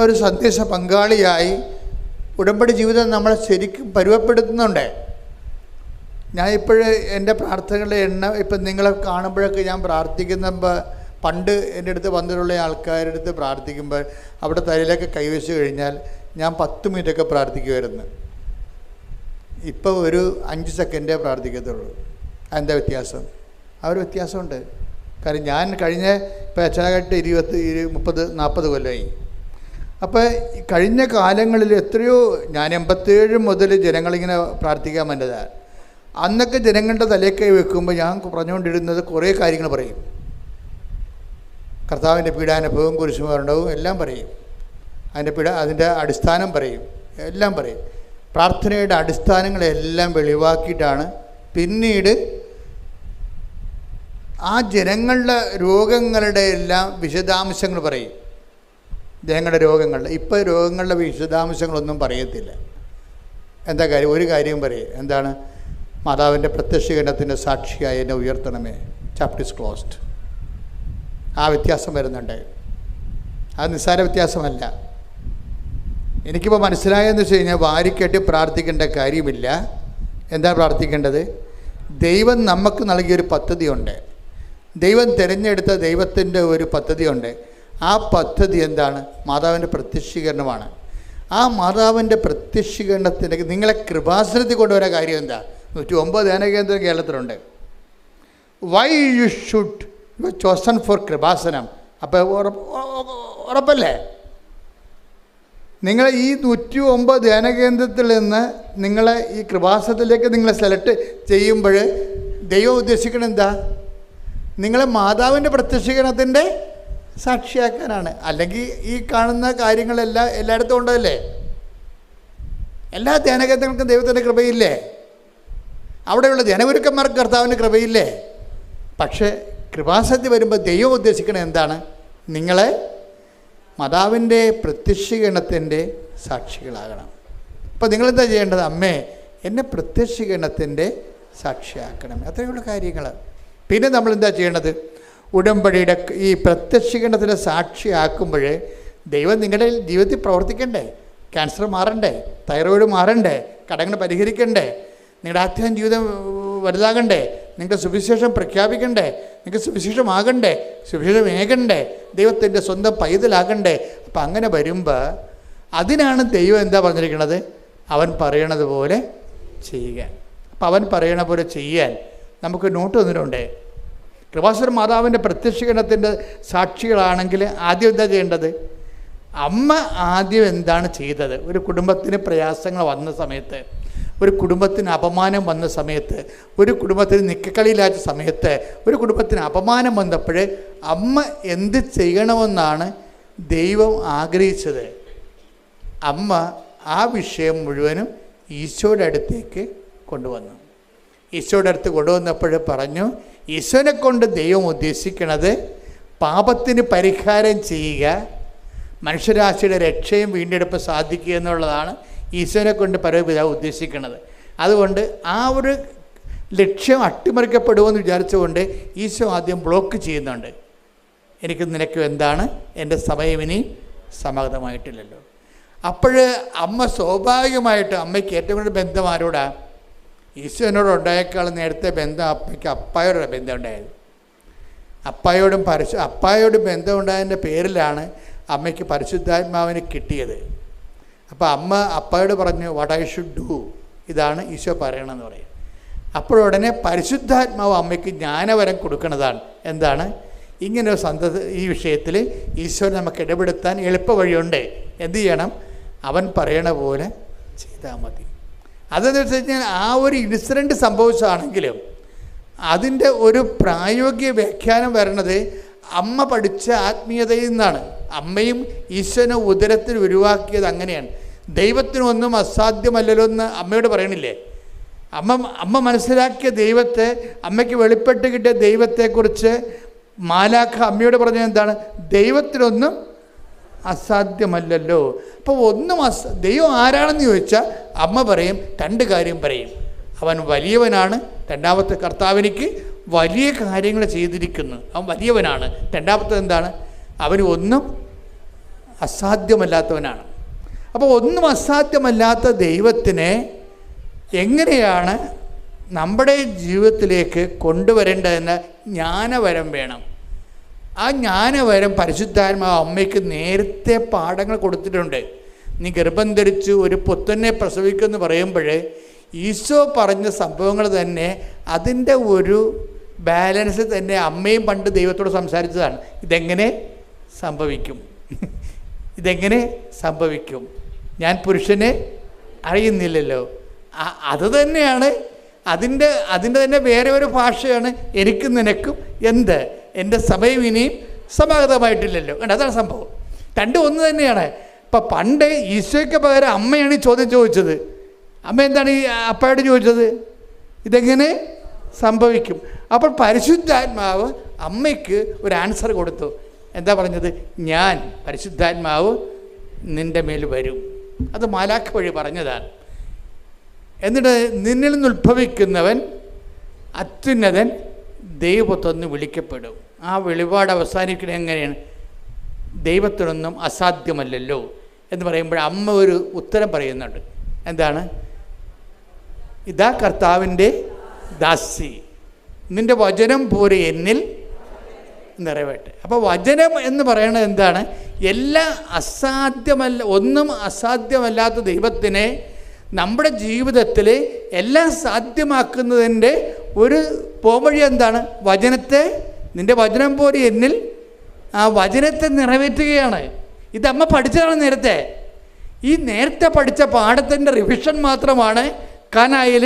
ഒരു സന്ദേശ പങ്കാളിയായി ഉടമ്പടി ജീവിതം നമ്മളെ ശരിക്കും പരുവപ്പെടുത്തുന്നുണ്ട്. ഞാൻ ഇപ്പോഴ് എൻ്റെ പ്രാർത്ഥനകളുടെ ഇപ്പം നിങ്ങളെ കാണുമ്പോഴൊക്കെ ഞാൻ പ്രാർത്ഥിക്കുമ്പോൾ പണ്ട് എൻ്റെ അടുത്ത് വന്നിട്ടുള്ള ആൾക്കാരുടെ അടുത്ത് പ്രാർത്ഥിക്കുമ്പോൾ അവിടെ തലയിലൊക്കെ കൈവച്ച് കഴിഞ്ഞാൽ ഞാൻ 10 മിനിറ്റൊക്കെ പ്രാർത്ഥിക്കുമായിരുന്നു. ഇപ്പോൾ ഒരു 5 സെക്കൻഡേ പ്രാർത്ഥിക്കത്തുള്ളൂ. എന്താ വ്യത്യാസം? ആ ഒരു വ്യത്യാസമുണ്ട്. കാര്യം ഞാൻ കഴിഞ്ഞ ഇപ്പോൾ അച്ഛനായിട്ട് 30-40 കൊല്ലമായി. അപ്പോൾ കഴിഞ്ഞ കാലങ്ങളിൽ എത്രയോ, ഞാൻ 87 മുതൽ ജനങ്ങളിങ്ങനെ പ്രാർത്ഥിക്കാൻ വന്നതാണ്. അന്നൊക്കെ ജനങ്ങളുടെ തലക്കൈ വെക്കുമ്പോൾ ഞാൻ പറഞ്ഞുകൊണ്ടിരുന്നത് കുറേ കാര്യങ്ങൾ പറയും. കർത്താവിൻ്റെ പീഡാനുഭവം, കുരിശുമരണവും എല്ലാം പറയും. അതിൻ്റെ അടിസ്ഥാനം പറയും, എല്ലാം പറയും. പ്രാർത്ഥനയുടെ അടിസ്ഥാനങ്ങളെല്ലാം വെളിവാക്കിയിട്ടാണ് പിന്നീട് ആ ജനങ്ങളുടെ രോഗങ്ങളുടെ എല്ലാം വിശദാംശങ്ങൾ പറയും. ജനങ്ങളുടെ രോഗങ്ങളുടെ ഇപ്പോൾ രോഗങ്ങളുടെ വിശദാംശങ്ങളൊന്നും പറയത്തില്ല. എന്താ കാര്യം? ഒരു കാര്യം പറയും. എന്താണ്? മാതാവിൻ്റെ പ്രത്യക്ഷീകരണത്തിൻ്റെ സാക്ഷിയായി എന്നെ ഉയർത്തണമേ, ചാപ്റ്റർ ഈസ് ക്ലോസ്ഡ്. ആ വ്യത്യാസം വരുന്നുണ്ട്. അത് നിസ്സാര വ്യത്യാസമല്ല. എനിക്കിപ്പോൾ മനസ്സിലായെന്ന് വെച്ച് കഴിഞ്ഞാൽ വാരിക്കെട്ടി പ്രാർത്ഥിക്കേണ്ട കാര്യമില്ല. എന്താ പ്രാർത്ഥിക്കേണ്ടത്? ദൈവം നമുക്ക് നൽകിയൊരു പദ്ധതിയുണ്ട്. ദൈവം തിരഞ്ഞെടുത്ത ദൈവത്തിൻ്റെ ഒരു പദ്ധതിയുണ്ട്. ആ പദ്ധതി എന്താണ്? മാതാവിൻ്റെ പ്രത്യക്ഷീകരണമാണ്. ആ മാതാവിൻ്റെ പ്രത്യക്ഷീകരണത്തിൻ്റെ നിങ്ങളെ കൃപാസനത്തിൽ കൊണ്ടുവരാൻ കാര്യം എന്താ? 109 ധ്യാനകേന്ദ്രം കേരളത്തിലുണ്ട്. Why you should you are chosen for Kripasanam. അപ്പോൾ ഉറപ്പല്ലേ? നിങ്ങൾ ഈ 109 ധ്യാനകേന്ദ്രത്തിൽ നിന്ന് നിങ്ങളെ ഈ കൃപാസനത്തിലേക്ക് നിങ്ങളെ സെലക്ട് ചെയ്യുമ്പോൾ ദൈവം ഉദ്ദേശിക്കുന്നത് എന്താ? നിങ്ങളെ മാതാവിൻ്റെ പ്രത്യക്ഷീകരണത്തിൻ്റെ സാക്ഷിയാക്കാനാണ്. അല്ലെങ്കിൽ ഈ കാണുന്ന കാര്യങ്ങളെല്ലാം എല്ലായിടത്തും ഉണ്ടല്ലേ? എല്ലാ ധ്യാനകേന്ദ്രങ്ങൾക്കും ദൈവത്തിൻ്റെ കൃപയില്ലേ? അവിടെയുള്ള ധ്യാനഗുരുക്കന്മാർക്ക് കർത്താവിൻ്റെ കൃപയില്ലേ? പക്ഷേ കൃപാസനത്തിൽ വരുമ്പോൾ ദൈവം ഉദ്ദേശിക്കുന്നത് എന്താണ്? നിങ്ങളെ മാതാവിൻ്റെ പ്രത്യക്ഷീകരണത്തിൻ്റെ സാക്ഷികളാകണം. അപ്പോൾ നിങ്ങളെന്താ ചെയ്യേണ്ടത്? അമ്മേ, എന്നെ പ്രത്യക്ഷീകരണത്തിൻ്റെ സാക്ഷിയാക്കണം. അത്രയുള്ള കാര്യങ്ങൾ. പിന്നെ നമ്മളെന്താ ചെയ്യേണ്ടത്? ഉടമ്പടിയുടെ ഈ പ്രത്യക്ഷീകരണത്തിൻ്റെ സാക്ഷിയാക്കുമ്പോൾ ദൈവം നിങ്ങളുടെ ജീവിതത്തിൽ പ്രവർത്തിക്കണ്ടേ? ക്യാൻസർ മാറണ്ടേ? തൈറോയിഡ് മാറണ്ടേ? കടങ്ങൾ പരിഹരിക്കണ്ടേ? നിങ്ങളുടെ ആധ്യാത്മിക ജീവിതം വലുതാകണ്ടേ? നിങ്ങൾക്ക് സുവിശേഷം പ്രഖ്യാപിക്കണ്ടേ? നിങ്ങൾക്ക് സുവിശേഷമാകണ്ടേ? സുവിശേഷം ഏകണ്ടേ? ദൈവത്തിൻ്റെ സ്വന്തം പൈതലാകണ്ടേ? അപ്പം അങ്ങനെ വരുമ്പോൾ അതിനാണ് ദൈവം എന്താ പറഞ്ഞിരിക്കുന്നത്? അവൻ പറയണത് പോലെ ചെയ്യുക. അപ്പം അവൻ പറയണ പോലെ ചെയ്യാൻ നമുക്ക് നോട്ട് തന്നിട്ടുണ്ട്. കൃപാസന മാതാവിൻ്റെ പ്രത്യക്ഷീകരണത്തിൻ്റെ സാക്ഷികളാണെങ്കിൽ ആദ്യം എന്താ ചെയ്യേണ്ടത്? അമ്മ ആദ്യം എന്താണ് ചെയ്തത്? ഒരു കുടുംബത്തിന് പ്രയാസങ്ങൾ വന്ന സമയത്ത്, ഒരു കുടുംബത്തിന് അപമാനം വന്ന സമയത്ത്, ഒരു കുടുംബത്തിന് നിക്കക്കളിയില്ലാത്ത സമയത്ത്, ഒരു കുടുംബത്തിന് അപമാനം വന്നപ്പോൾ അമ്മ എന്ത് ചെയ്യണമെന്നാണ് ദൈവം ആഗ്രഹിച്ചത്? അമ്മ ആ വിഷയം മുഴുവനും ഈശോയുടെ അടുത്തേക്ക് കൊണ്ടുവന്നു. ഈശോയുടെ അടുത്ത് കൊണ്ടുവന്നപ്പോൾ പറഞ്ഞു, ഈശോനെ കൊണ്ട് ദൈവം ഉദ്ദേശിക്കുന്നത് പാപത്തിന് പരിഹാരം ചെയ്യുക, മനുഷ്യരാശിയുടെ രക്ഷയും വീണ്ടെടുപ്പ് സാധിക്കുക എന്നുള്ളതാണ് ഈശോനെ കൊണ്ട് പരമപിതാവ് ഉദ്ദേശിക്കുന്നത്. അതുകൊണ്ട് ആ ഒരു ലക്ഷ്യം അട്ടിമറിക്കപ്പെടുമെന്ന് വിചാരിച്ചുകൊണ്ട് ഈശോ ആദ്യം ബ്ലോക്ക് ചെയ്യുന്നുണ്ട്. എനിക്ക് നിനക്കും എന്താണ്, എൻ്റെ സമയം ഇനി സമാഗതമായിട്ടില്ലല്ലോ. അപ്പോൾ അമ്മ സ്വാഭാവികമായിട്ട് അമ്മയ്ക്ക് ഏറ്റവും കൂടുതൽ ബന്ധം ആരോടാ? ഈശോനോട് ഉണ്ടായേക്കാൾ നേരത്തെ ബന്ധം അമ്മയ്ക്ക് അപ്പായോടുള്ള ബന്ധം ഉണ്ടായത്. അപ്പായോടും ബന്ധം ഉണ്ടായതിൻ്റെ പേരിലാണ് അമ്മയ്ക്ക് പരിശുദ്ധാത്മാവിനെ കിട്ടിയത്. അപ്പോൾ അമ്മ അപ്പായോട് പറഞ്ഞു വാട്ട് ഐ ഷുഡ് ഡു, ഇതാണ് ഈശോ പറയണമെന്ന് പറയും. അപ്പോഴുടനെ പരിശുദ്ധാത്മാവ് അമ്മയ്ക്ക് ജ്ഞാനവരം കൊടുക്കുന്നതാണ്. എന്താണ്? ഇങ്ങനെ ഒരു ഈ വിഷയത്തിൽ ഈശോ നമുക്ക് ഇടപെടുത്താൻ എളുപ്പ വഴിയുണ്ട്. എന്ത് ചെയ്യണം? അവൻ പറയണ പോലെ ചെയ്താൽ മതി. അതെന്ന് വെച്ച് കഴിഞ്ഞാൽ ആ ഒരു ഇൻസിഡൻറ്റ് സംഭവിച്ചതാണെങ്കിലും അതിൻ്റെ ഒരു പ്രായോഗിക വ്യാഖ്യാനം വരണത് അമ്മ പഠിച്ച ആത്മീയതയിൽ നിന്നാണ്. അമ്മയും ഈശോനെ ഉദരത്തിൽ ഉരുവാക്കിയത് അങ്ങനെയാണ്. ദൈവത്തിനൊന്നും അസാധ്യമല്ലല്ലോ എന്ന് അമ്മയോട് പറയണില്ലേ? അമ്മ മനസ്സിലാക്കിയ ദൈവത്തെ, അമ്മയ്ക്ക് വെളിപ്പെട്ട് കിട്ടിയ ദൈവത്തെക്കുറിച്ച് മാലാഖ അമ്മയോട് പറഞ്ഞത് എന്താണ്? ദൈവത്തിനൊന്നും അസാധ്യമല്ലല്ലോ. അപ്പോൾ ദൈവം ആരാണെന്ന് ചോദിച്ചാൽ അമ്മ പറയും, രണ്ട് കാര്യം പറയും. അവൻ വലിയവനാണ്. രണ്ടാമത്തെ, കർത്താവിനിക്ക് വലിയ കാര്യങ്ങൾ ചെയ്തിരിക്കുന്നു, അവൻ വലിയവനാണ്. രണ്ടാമത്തെ എന്താണ്? അവന് ഒന്നും അസാധ്യമല്ലാത്തവനാണ്. അപ്പോൾ ഒന്നും അസാധ്യമല്ലാത്ത ദൈവത്തിനെ എങ്ങനെയാണ് നമ്മുടെ ജീവിതത്തിലേക്ക് കൊണ്ടുവരേണ്ടതെന്ന് ജ്ഞാനവരം വേണം. ആ ജ്ഞാനവരം പരിശുദ്ധാത്മാവ് അമ്മയ്ക്ക് നേരത്തെ പാഠങ്ങൾ കൊടുത്തിട്ടുണ്ട്. നീ ഗർഭം ധരിച്ചു ഒരു പുത്രനെ പ്രസവിക്കുമെന്ന് പറയുമ്പോൾ ഈശോ പറഞ്ഞ സംഭവങ്ങൾ തന്നെ അതിൻ്റെ ഒരു ബാലൻസ് തന്നെ അമ്മയും പണ്ട് ദൈവത്തോട് സംസാരിച്ചതാണ്. ഇതെങ്ങനെ സംഭവിക്കും, ഇതെങ്ങനെ സംഭവിക്കും, ഞാൻ പുരുഷനെ അറിയുന്നില്ലല്ലോ. അത് തന്നെയാണ് അതിൻ്റെ തന്നെ വേറെ ഒരു ഭാഷയാണ് എനിക്കും നിനക്കും എന്ത്, എൻ്റെ സമയം ഇനിയും സമാഗതമായിട്ടില്ലല്ലോ. അതാണ് സംഭവം. രണ്ടും ഒന്ന് തന്നെയാണ്. ഇപ്പം പണ്ട് ഈശോയ്ക്ക് പകരം അമ്മയാണ് ഈ ചോദ്യം ചോദിച്ചത്. അമ്മ എന്താണ് ഈ അപ്പയോട് ചോദിച്ചത്? ഇതെങ്ങനെ സംഭവിക്കും. അപ്പോൾ പരിശുദ്ധാത്മാവ് അമ്മയ്ക്ക് ഒരു ആൻസർ കൊടുത്തു. എന്താ പറഞ്ഞത്? ഞാൻ പരിശുദ്ധാത്മാവ് നിൻ്റെ മേൽ വരും. അത് മാലാഖ വഴി പറഞ്ഞതാണ്. എന്നിട്ട് നിന്നിൽ നിന്ന് ഉത്ഭവിക്കുന്നവൻ അത്യുന്നതൻ ദൈവത്തൊന്ന് വിളിക്കപ്പെടും. ആ വെളിപാട് അവസാനിക്കുന്നത് എങ്ങനെയാണ്? ദൈവത്തിനൊന്നും അസാധ്യമല്ലല്ലോ എന്ന് പറയുമ്പോൾ അമ്മ ഒരു ഉത്തരം പറയുന്നുണ്ട്. എന്താണ്? ഇതാ കർത്താവിൻ്റെ ദാസി, നിൻ്റെ വചനം പോലെ എന്നിൽ നിറവേട്ടെ. അപ്പോൾ വചനം എന്ന് പറയുന്നത് എന്താണ്? ഒന്നും അസാധ്യമല്ലാത്ത ദൈവത്തിനെ നമ്മുടെ ജീവിതത്തിൽ എല്ലാം സാധ്യമാക്കുന്നതിൻ്റെ ഒരു പോംവഴി എന്താണ്? നിൻ്റെ വചനം പോലെ എന്നിൽ ആ വചനത്തെ നിറവേറ്റുകയാണ്. ഇതമ്മ പഠിച്ചതാണ് നേരത്തെ. ഈ നേരത്തെ പഠിച്ച പാഠത്തിൻ്റെ റിവിഷൻ മാത്രമാണ് കാനായിൽ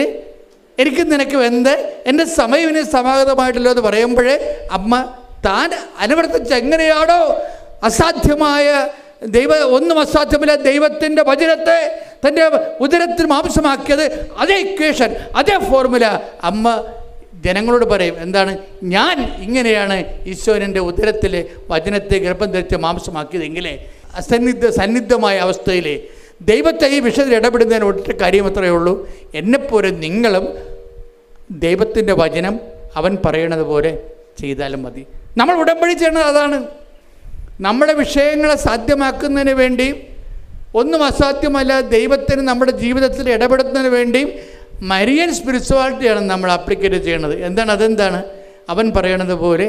എനിക്ക് നിനക്ക് എന്ത്, എൻ്റെ സമയം ഇനി സമാഗതമായിട്ടല്ലോ എന്ന് പറയുമ്പോഴേ അമ്മ താൻ അനുവർത്തിച്ച് എങ്ങനെയാണോ അസാധ്യമായ ഒന്നും അസാധ്യമല്ല ദൈവത്തിൻ്റെ വചനത്തെ തൻ്റെ ഉദരത്തിൽ മാംസമാക്കിയത്, അതേ ഇക്വേഷൻ, അതേ ഫോർമുല അമ്മ ജനങ്ങളോട് പറയും. എന്താണ്? ഞാൻ ഇങ്ങനെയാണ് ഈശോൻ്റെ ഉദരത്തിൽ വചനത്തെ ഗർഭം ധരിച്ച് മാംസമാക്കിയതെങ്കിലേ സന്നിഗ്ധമായ അവസ്ഥയിൽ ദൈവത്തെ ഈ വിഷയത്തിൽ ഇടപെടുന്നതിന് ഒറ്റ കാര്യം അത്രയേ ഉള്ളൂ. എന്നെപ്പോലെ നിങ്ങളും ദൈവത്തിൻ്റെ വചനം അവൻ പറയണത് പോലെ ചെയ്താലും മതി. നമ്മൾ ഉടമ്പടി ചെയ്യണത് അതാണ്. നമ്മുടെ വിഷയങ്ങളെ സാധ്യമാക്കുന്നതിന് വേണ്ടിയും ഒന്നും അസാധ്യമല്ല ദൈവത്തിന് നമ്മുടെ ജീവിതത്തിൽ ഇടപെടുന്നതിന് വേണ്ടിയും മരിയൻ സ്പിരിച്വാലിറ്റിയാണ് നമ്മൾ അപ്ലിക്കേറ്റ് ചെയ്യണത്. അതെന്താണ്? അവൻ പറയണത് പോലെ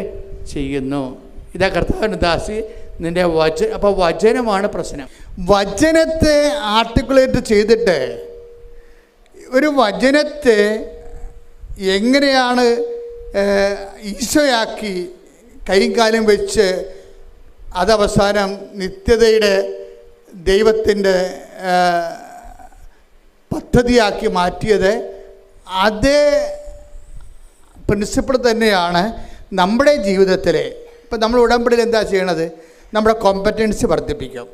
ചെയ്യുന്നു. ഇതാ കർത്താവിൻ്റെ ദാസി നിൻ്റെ അപ്പോൾ വചനമാണ് പ്രശ്നം. വചനത്തെ ആർട്ടിക്കുലേറ്റ് ചെയ്തിട്ട് ഒരു വചനത്തെ എങ്ങനെയാണ് ഈശോയാക്കി കൈയും കാലും വെച്ച് അതവസാനം നിത്യതയുടെ ദൈവത്തിൻ്റെ പദ്ധതിയാക്കി മാറ്റിയത്, അതേ പ്രിൻസിപ്പിൾ തന്നെയാണ് നമ്മുടെ ജീവിതത്തിൽ. ഇപ്പം നമ്മൾ ഉടമ്പടിയിൽ എന്താ ചെയ്യണത്? നമ്മുടെ കോമ്പറ്റൻസി വർദ്ധിപ്പിക്കും,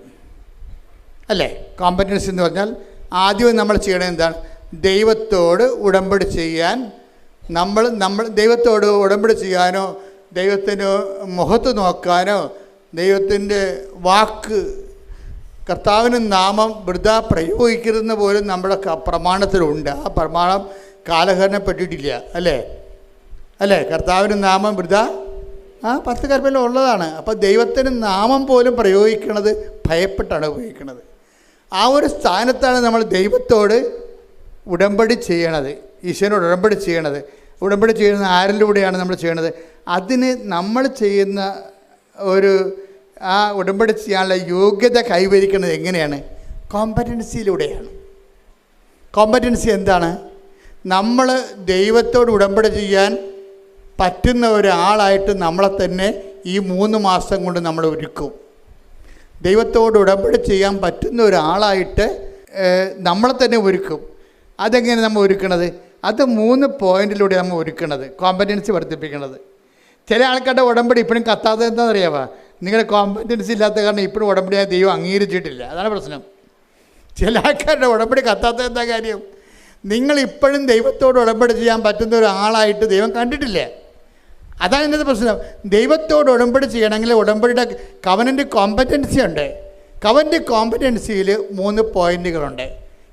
അല്ലേ? കോമ്പറ്റൻസി എന്ന് പറഞ്ഞാൽ ആദ്യം നമ്മൾ ചെയ്യണത് എന്താണ്? ദൈവത്തോട് ഉടമ്പടി ചെയ്യാൻ നമ്മൾ ദൈവത്തോട് ഉടമ്പടി ചെയ്യാനോ ദൈവത്തിന് മുഖത്ത് നോക്കാനോ ദൈവത്തിൻ്റെ വാക്ക് കർത്താവിന് നാമം വൃഥ പ്രയോഗിക്കരുതെന്ന് പോലും നമ്മുടെ പ്രമാണത്തിലുണ്ട്. ആ പ്രമാണം കാലഹരണപ്പെട്ടിട്ടില്ല. അല്ലേ കർത്താവിന് നാമം വൃഥ 10 കൽപ്പനയിൽ ഉള്ളതാണ്. അപ്പോൾ ദൈവത്തിന് നാമം പോലും പ്രയോഗിക്കുന്നത് ഭയപ്പെട്ടാണ് ഉപയോഗിക്കുന്നത്. ആ ഒരു സ്ഥാനത്താണ് നമ്മൾ ദൈവത്തോട് ഉടമ്പടി ചെയ്യണത്, ഈശോനോട് ഉടമ്പടി ചെയ്യണത്. ഉടമ്പടി ചെയ്യുന്ന ആരിലൂടെയാണ് നമ്മൾ ചെയ്യണത്? അതിന് നമ്മൾ ചെയ്യുന്ന ഒരു ആ ഉടമ്പടി ചെയ്യാനുള്ള യോഗ്യത കൈവരിക്കുന്നത് എങ്ങനെയാണ്? കോമ്പറ്റൻസിയിലൂടെയാണ്. കോമ്പറ്റൻസി എന്താണ്? നമ്മൾ ദൈവത്തോട് ഉടമ്പടി ചെയ്യാൻ പറ്റുന്ന ഒരാളായിട്ട് നമ്മളെ തന്നെ ഈ 3 മാസം കൊണ്ട് നമ്മൾ ഒരുക്കും. ദൈവത്തോട് ഉടമ്പടി ചെയ്യാൻ പറ്റുന്ന ഒരാളായിട്ട് നമ്മളെ തന്നെ ഒരുക്കും. അതെങ്ങനെ നമ്മൾ ഒരുക്കണത്? അത് 3 പോയിന്റിലൂടെ നമ്മൾ ഒരുക്കണത്, കോമ്പറ്റൻസി വർദ്ധിപ്പിക്കണത്. ചില ആൾക്കാരുടെ ഉടമ്പടി ഇപ്പോഴും കത്താതെ എന്താണെന്നറിയാമോ? നിങ്ങളുടെ കോമ്പറ്റൻസി ഇല്ലാത്ത കാരണം ഇപ്പോഴും ഉടമ്പടിയായി ദൈവം അംഗീകരിച്ചിട്ടില്ല. അതാണ് പ്രശ്നം. ചില ആൾക്കാരുടെ ഉടമ്പടി കത്താത്ത എന്താ കാര്യം? നിങ്ങളിപ്പോഴും ദൈവത്തോട് ഉടമ്പടി ചെയ്യാൻ പറ്റുന്ന ഒരാളായിട്ട് ദൈവം കണ്ടിട്ടില്ല. അതാണ് ഇന്നത്തെ പ്രശ്നം. ദൈവത്തോട് ഉടമ്പടി ചെയ്യണമെങ്കിൽ ഉടമ്പടിയുടെ കവനൻ്റ് കോമ്പറ്റൻസി ഉണ്ട്. കവനൻ്റ് കോമ്പറ്റൻസിയിൽ 3 പോയിന്റുകളുണ്ട്.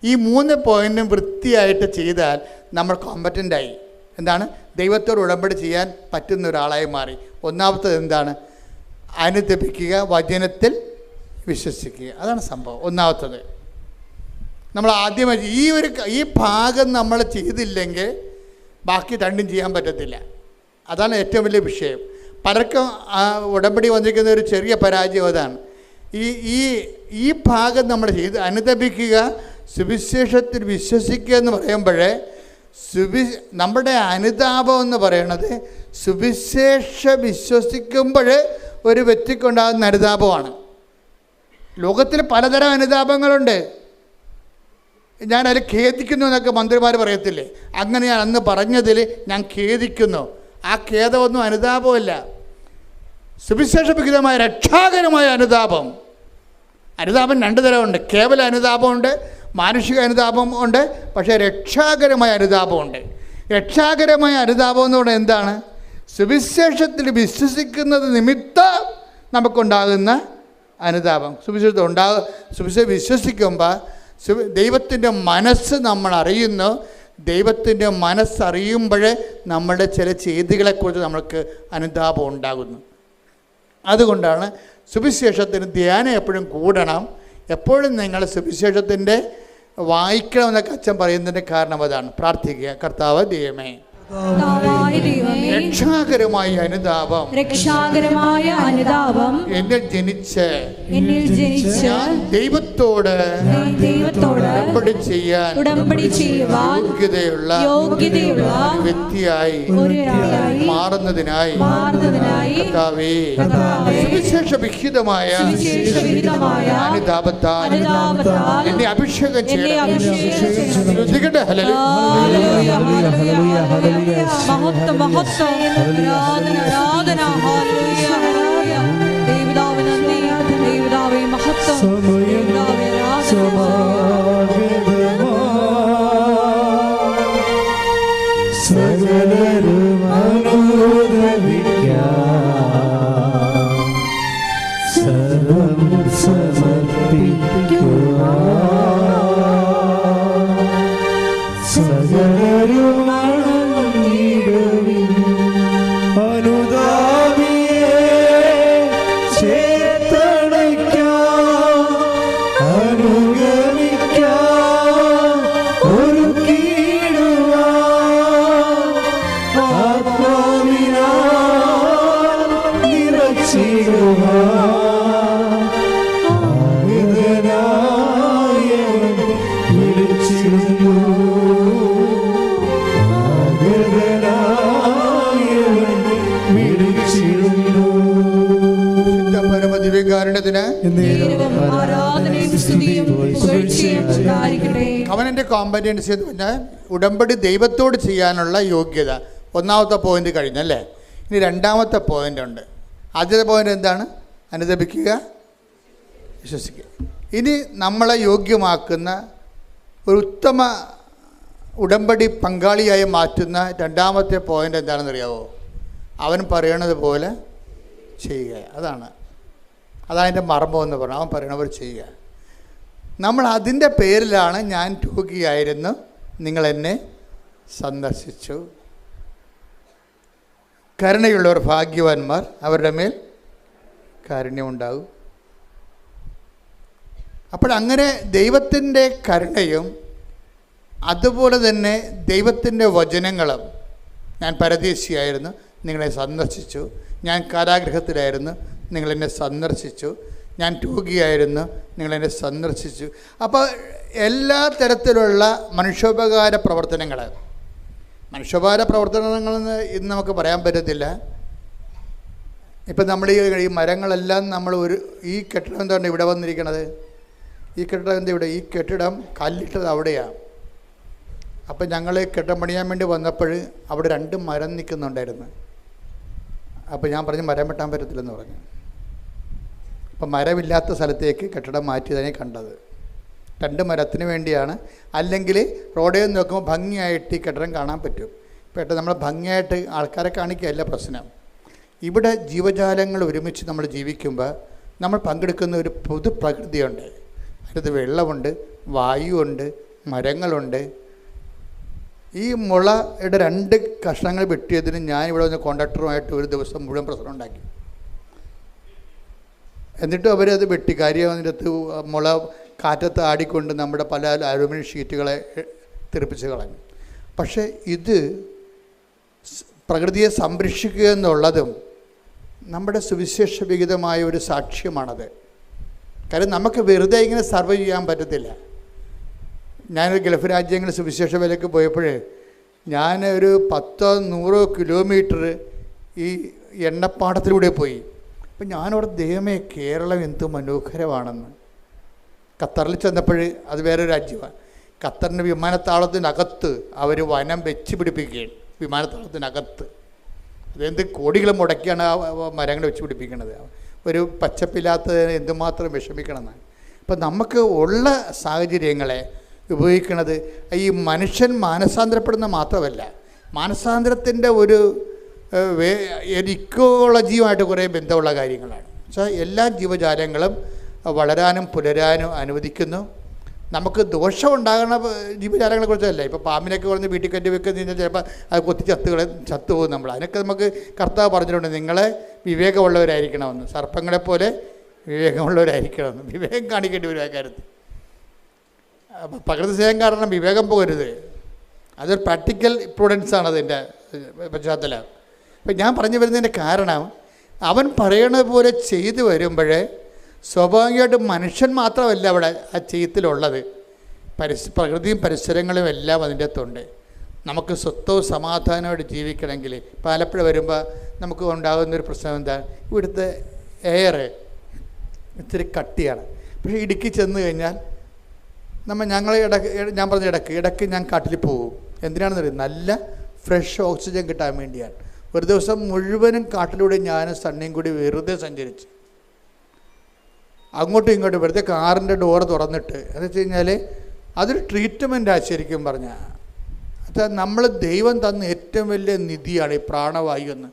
ഈ 3 പോയിന്റും വൃത്തിയായിട്ട് ചെയ്താൽ നമ്മൾ കോമ്പറ്റൻ്റായി. എന്താണ്? ദൈവത്തോട് ഉടമ്പടി ചെയ്യാൻ പറ്റുന്ന ഒരാളായി മാറി. ഒന്നാമത്തത് എന്താണ്? അനുദപിക്കുക, വചനത്തിൽ വിശ്വസിക്കുക. അതാണ് സംഭവം. ഒന്നാമത്തത് നമ്മൾ ആദ്യമായി ഈ ഭാഗം നമ്മൾ ചെയ്തില്ലെങ്കിൽ ബാക്കി രണ്ടും ചെയ്യാൻ പറ്റത്തില്ല. അതാണ് ഏറ്റവും വലിയ വിഷയം. പലർക്കും ഉടമ്പടി വന്നിരിക്കുന്ന ഒരു ചെറിയ പരാജയം അതാണ്. ഈ ഭാഗം നമ്മൾ ചെയ്ത് അനുദപിക്കുക, സുവിശേഷത്തിൽ വിശ്വസിക്കുക എന്ന് പറയുമ്പോഴേ നമ്മുടെ അനുതാപം എന്ന് പറയണത് സുവിശേഷ വിശ്വസിക്കുമ്പോൾ ഒരു വ്യക്തിക്കുണ്ടാകുന്ന അനുതാപമാണ്. ലോകത്തിൽ പലതരം അനുതാപങ്ങളുണ്ട്. ഞാനതിൽ ഖേദിക്കുന്നു എന്നൊക്കെ മന്ത്രിമാർ പറയത്തില്ലേ? അങ്ങനെ ഞാൻ അന്ന് പറഞ്ഞതിൽ ഞാൻ ഖേദിക്കുന്നു. ആ ഖേദമൊന്നും അനുതാപമല്ല. സുവിശേഷവിഹിതമായ രക്ഷാകരമായ അനുതാപം. അനുതാപം 2 തരമുണ്ട്. കേവല അനുതാപമുണ്ട്, മാനുഷിക അനുതാപം ഉണ്ട്. പക്ഷേ രക്ഷാകരമായ അനുതാപമുണ്ട്. രക്ഷാകരമായ അനുതാപം എന്ന് പറയുന്നത് എന്താണ്? സുവിശേഷത്തിൽ വിശ്വസിക്കുന്നത് നിമിത്തം നമുക്കുണ്ടാകുന്ന അനുതാപം. സുവിശേഷം വിശ്വസിക്കുമ്പോൾ ദൈവത്തിൻ്റെ മനസ്സ് നമ്മൾ അറിയുന്നു. ദൈവത്തിൻ്റെ മനസ്സറിയുമ്പോൾ നമ്മുടെ ചില ചെയ്തികളെക്കുറിച്ച് നമ്മൾക്ക് അനുതാപം ഉണ്ടാകുന്നു. അതുകൊണ്ടാണ് സുവിശേഷത്തിന് ധ്യാനം എപ്പോഴും കൂടണം. എപ്പോഴും നിങ്ങൾ സുവിശേഷത്തിൻ്റെ വായിക്കണമെന്നൊക്കെ അച്ഛൻ പറയുന്നതിൻ്റെ കാരണം അതാണ്. പ്രാർത്ഥിക്കുക, കർത്താവ് ദൈവമേ, രക്ഷാകരമായ അനുതാപം എന്നിൽ ജനിച്ച് ദൈവത്തോട് ഉടമ്പടി ചെയ്യാൻ യോഗ്യതയുള്ള വ്യക്തിയായി മാറുന്നതിനായി കർത്താവേ, സുവിശേഷവിഹിതമായ അനുതാപത്താൽ എന്നെ അഭിഷേകം ചെയ്യണം. മഹത്വം മഹത്വം ആരാധന ഹല്ലേലൂയ ഹല്ലേലൂയ. ദൈവപിതാവേ നന്ദി, ദൈവപിതാവേ മഹത്വം, ദൈവപിതാവേ കവനൻ്റെ കോമ്പറ്റൻസി എന്ന് പറഞ്ഞാൽ ഉടമ്പടി ദൈവത്തോട് ചെയ്യാനുള്ള യോഗ്യത. ഒന്നാമത്തെ പോയിന്റ് കഴിഞ്ഞല്ലേ? ഇനി 2ാമത്തെ പോയിന്റ് ഉണ്ട്. ആദ്യത്തെ പോയിന്റ് എന്താണ്? അനുദപിക്കുക, വിശ്വസിക്കുക. ഇനി നമ്മളെ യോഗ്യമാക്കുന്ന ഒരു ഉത്തമ ഉടമ്പടി പങ്കാളിയായി മാറ്റുന്ന 2ാമത്തെ പോയിന്റ് എന്താണെന്ന് അറിയാവോ? അവൻ പറയണത് പോലെ ചെയ്യുക. അതാണ് അതിൻ്റെ മർമ്മം എന്ന് പറഞ്ഞാൽ അവൻ പറയണ പോലെ ചെയ്യുക. നമ്മൾ അതിൻ്റെ പേരിലാണ് ഞാൻ രോഗിയായിരുന്നു, നിങ്ങൾ എന്നെ സന്ദർശിച്ചു. കരുണയുള്ളവർ ഭാഗ്യവാന്മാർ, അവരുടെ മേൽ കാരുണ്യമുണ്ടാകും. അപ്പോഴങ്ങനെ ദൈവത്തിൻ്റെ കരുണയും അതുപോലെ തന്നെ ദൈവത്തിൻ്റെ വചനങ്ങളും, ഞാൻ പരദേശിയായിരുന്നു, നിങ്ങളെ സന്ദർശിച്ചു. ഞാൻ കാരാഗൃഹത്തിലായിരുന്നു, നിങ്ങളെന്നെ സന്ദർശിച്ചു. ഞാൻ രോഗിയായിരുന്നു, നിങ്ങളെന്നെ സന്ദർശിച്ചു. അപ്പോൾ എല്ലാ തരത്തിലുള്ള മനുഷ്യോപകാര പ്രവർത്തനങ്ങൾ, മനുഷ്യോപകാര പ്രവർത്തനങ്ങളെന്ന് ഇന്ന് നമുക്ക് പറയാൻ പറ്റത്തില്ല. ഇപ്പം നമ്മൾ ഈ മരങ്ങളെല്ലാം നമ്മൾ ഈ കെട്ടിടം എന്താണ് ഇവിടെ വന്നിരിക്കണത്? ഈ കെട്ടിടം എന്താ ഇവിടെ? ഈ കെട്ടിടം കല്ലിട്ടത് അവിടെയാണ്. അപ്പം ഞങ്ങൾ കെട്ടിടം പണിയാൻ വേണ്ടി വന്നപ്പോൾ അവിടെ 2 മരം നിൽക്കുന്നുണ്ടായിരുന്നു. അപ്പോൾ ഞാൻ പറഞ്ഞു മരം വെട്ടാൻ പറ്റത്തില്ലെന്ന് പറഞ്ഞു. അപ്പം മരമില്ലാത്ത സ്ഥലത്തേക്ക് കെട്ടിടം മാറ്റിയതിനെ കണ്ടത്. 2 മരത്തിന് വേണ്ടിയാണ്. അല്ലെങ്കിൽ റോഡിൽ നിന്ന് നോക്കുമ്പോൾ ഭംഗിയായിട്ട് ഈ കെട്ടിടം കാണാൻ പറ്റും. പെട്ടെന്ന് നമ്മൾ ഭംഗിയായിട്ട് ആൾക്കാരെ കാണിക്കുകയല്ല പ്രശ്നം. ഇവിടെ ജീവജാലങ്ങൾ ഒരുമിച്ച് നമ്മൾ ജീവിക്കുമ്പോൾ നമ്മൾ പങ്കെടുക്കുന്ന ഒരു പൊതുപ്രകൃതിയുണ്ട്. അതിനകത്ത് വെള്ളമുണ്ട്, വായുവുണ്ട്, മരങ്ങളുണ്ട്. ഈ മുളയുടെ 2 കഷ്ണങ്ങൾ വെട്ടിയതിന് ഞാൻ ഇവിടെ വന്ന് കോൺട്രാക്ടറുമായിട്ട് ഒരു ദിവസം മുഴുവൻ പ്രശ്നം ഉണ്ടാക്കി. എന്നിട്ടും അവരത് വെട്ടി. കാര്യം അതിൻ്റെ അകത്ത് മുള കാറ്റത്ത് ആടിക്കൊണ്ട് നമ്മുടെ പല അലുമിനിയം ഷീറ്റുകളെ തെറിപ്പിച്ച് കളഞ്ഞു. പക്ഷേ ഇത് പ്രകൃതിയെ സംരക്ഷിക്കുക എന്നുള്ളതും നമ്മുടെ സുവിശേഷ വിഹിതമായ ഒരു സാക്ഷ്യമാണത്. കാര്യം നമുക്ക് വെറുതെ ഇങ്ങനെ സർവൈവ് ചെയ്യാൻ പറ്റത്തില്ല. ഞാനൊരു ഗൾഫ് രാജ്യങ്ങളിൽ സുവിശേഷ വേലയ്ക്ക് പോയപ്പോൾ ഞാൻ ഒരു 10-100 കിലോമീറ്റർ ഈ എണ്ണപ്പാടത്തിലൂടെ പോയി. അപ്പം ഞാനവിടെ ദൈവമേ കേരളം എന്ത് മനോഹരമാണെന്ന്. ഖത്തറിൽ ചെന്നപ്പോൾ അത് വേറൊരു രാജ്യമാണ്. ഖത്തറിൻ്റെ വിമാനത്താവളത്തിനകത്ത് അവർ വനം വെച്ച് പിടിപ്പിക്കുകയാണ്. വിമാനത്താവളത്തിനകത്ത് അതെന്ത് കോടികൾ മുടക്കിയാണ് ആ മരങ്ങൾ വെച്ച് പിടിപ്പിക്കുന്നത്. ഒരു പച്ചപ്പില്ലാത്തതിന് എന്തുമാത്രം വിഷമിക്കണമെന്നാണ്. അപ്പം നമുക്ക് ഉള്ള സാഹചര്യങ്ങളെ ഉപയോഗിക്കുന്നത് ഈ മനുഷ്യൻ മാനസാന്തരപ്പെടുന്ന മാത്രമല്ല, മാനസാന്തരത്തിൻ്റെ ഒരു ഇക്കോളജിയുമായിട്ട് കുറേ ബന്ധമുള്ള കാര്യങ്ങളാണ്. പക്ഷേ എല്ലാ ജീവജാലങ്ങളും വളരാനും പുലരാനും അനുവദിക്കുന്നു. നമുക്ക് ദോഷമുണ്ടാകുന്ന ജീവജാലങ്ങളെക്കുറിച്ചല്ല. ഇപ്പോൾ പാമ്പിനൊക്കെ പറഞ്ഞ് വീട്ടിൽ കയറ്റി വെക്കുന്ന കഴിഞ്ഞാൽ ചിലപ്പോൾ അത് കൊത്തി ചത്തുപോകും നമ്മൾ. അതിനൊക്കെ നമുക്ക് കർത്താവ് പറഞ്ഞിട്ടുണ്ട്, നിങ്ങളെ വിവേകമുള്ളവരായിരിക്കണമെന്ന്, സർപ്പങ്ങളെപ്പോലെ വിവേകമുള്ളവരായിരിക്കണമെന്ന്. വിവേകം കാണിക്കേണ്ടി വരും ആ കാര്യത്തിൽ. പ്രകൃതി സ്നേഹം കാരണം വിവേകം പോകരുത്. അതൊരു പ്രാക്ടിക്കൽ പ്രൂഡൻസാണ് അതിൻ്റെ പശ്ചാത്തലം. അപ്പം ഞാൻ പറഞ്ഞു വരുന്നതിൻ്റെ കാരണം, അവൻ പറയണത് പോലെ ചെയ്തു വരുമ്പോഴേ സ്വാഭാവികമായിട്ടും മനുഷ്യൻ മാത്രമല്ല അവിടെ ആ ചെയ്യത്തിലുള്ളത്, പ്രകൃതിയും പരിസരങ്ങളും എല്ലാം അതിൻ്റെ അകത്തുണ്ട്. നമുക്ക് സ്വസ്ഥവും സമാധാനമായിട്ട് ജീവിക്കണമെങ്കിൽ ആലപ്പുഴ വരുമ്പോൾ നമുക്ക് ഉണ്ടാകുന്നൊരു പ്രശ്നം എന്താ, ഇവിടുത്തെ എയർ ഇത്തിരി കട്ടിയാണ്. പക്ഷേ ഇടുക്കി ചെന്ന് കഴിഞ്ഞാൽ ഞങ്ങൾ ഞാൻ പറഞ്ഞ ഇടയ്ക്ക് ഞാൻ കാട്ടിൽ പോകും. എന്തിനാണെന്ന് അറിയാം? നല്ല ഫ്രഷ് ഓക്സിജൻ കിട്ടാൻ വേണ്ടിയാണ്. ഒരു ദിവസം മുഴുവനും കാട്ടിലൂടെ ഞാനും സണ്ണിയും കൂടി വെറുതെ സഞ്ചരിച്ച് അങ്ങോട്ടും ഇങ്ങോട്ടും വെറുതെ കാറിൻ്റെ ഡോറ് തുറന്നിട്ട്, എന്ന് വെച്ച് കഴിഞ്ഞാൽ അതൊരു ട്രീറ്റ്മെൻറ്റാണ് ശരിക്കും പറഞ്ഞാൽ. അത് നമ്മൾ ദൈവം തന്ന ഏറ്റവും വലിയ നിധിയാണ് ഈ പ്രാണവായു എന്ന്.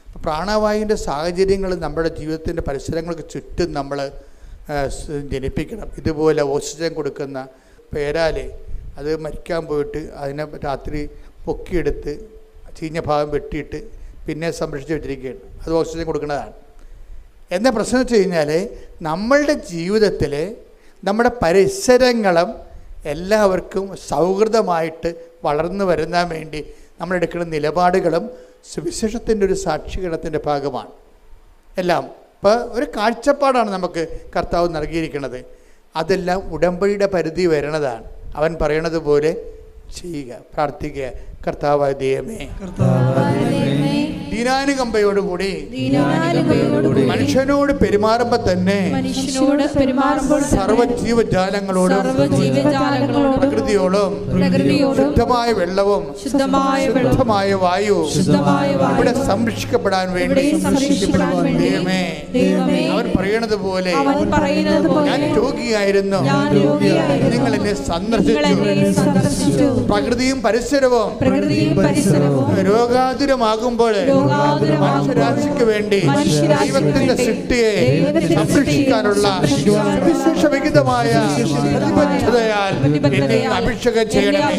അപ്പോൾ പ്രാണവായുവിൻ്റെ സാഹചര്യങ്ങൾ നമ്മുടെ ജീവിതത്തിൻ്റെ പരിസരങ്ങൾക്ക് ചുറ്റും നമ്മൾ ജനിപ്പിക്കണം. ഇതുപോലെ ഓക്സിജൻ കൊടുക്കുന്ന പേരാല് അത് മരിക്കാൻ പോയിട്ട് അതിനെ രാത്രി പൊക്കിയെടുത്ത് ചീഞ്ഞ ഭാഗം വെട്ടിയിട്ട് പിന്നെ സംരക്ഷിച്ച് വെച്ചിരിക്കുകയാണ്. അത് ഓക്സിജൻ കൊടുക്കുന്നതാണ്. എന്താ പ്രശ്നം വെച്ച് കഴിഞ്ഞാൽ, നമ്മളുടെ ജീവിതത്തിൽ നമ്മുടെ പരിസരങ്ങളും എല്ലാവർക്കും സൗഹൃദമായിട്ട് വളർന്നു വരുന്നതിന് വേണ്ടി നമ്മളെടുക്കുന്ന നിലപാടുകളും സുവിശേഷത്തിൻ്റെ ഒരു സാക്ഷീകരണത്തിൻ്റെ ഭാഗമാണ് എല്ലാം. ഇപ്പോൾ ഒരു കാഴ്ചപ്പാടാണ് നമുക്ക് കർത്താവ് നൽകിയിരിക്കുന്നത്. അതെല്ലാം ഉടമ്പടിയുടെ പരിധി വരുന്നതാണ്. അവൻ പറയണത് പോലെ ചെയ്യുക, പ്രാർത്ഥിക്കുക. കർത്താവായ ദൈവമേ, ദീനാനുകമ്പയോടുകൂടി മനുഷ്യനോട് പെരുമാറുമ്പോൾ തന്നെ സർവ്വജീവജാലങ്ങളോടും പ്രകൃതിയോടും ശുദ്ധമായ വെള്ളവും ശുദ്ധമായ വായു ഇവിടെ സംരക്ഷിക്കപ്പെടാൻ വേണ്ടി ദൈവമേ, അവൻ പറയണത് പോലെ ഞാൻ രോഗിയായിരുന്നു, നിങ്ങൾ എന്നെ സന്ദർശിച്ചു. പ്രകൃതിയും പരിസരവും പ്രകൃതിയും പരിസരവും രോഗാതുരമാകുമ്പോൾ മനുഷ്യരാശിക്ക് വേണ്ടി ദൈവത്തിന്റെ സൃഷ്ടിയെ സംരക്ഷിക്കാനുള്ള സുവിശേഷവിഹിതമായ പ്രതിബദ്ധതയാൽ എന്നെ അഭിഷേകം ചെയ്യണമേ.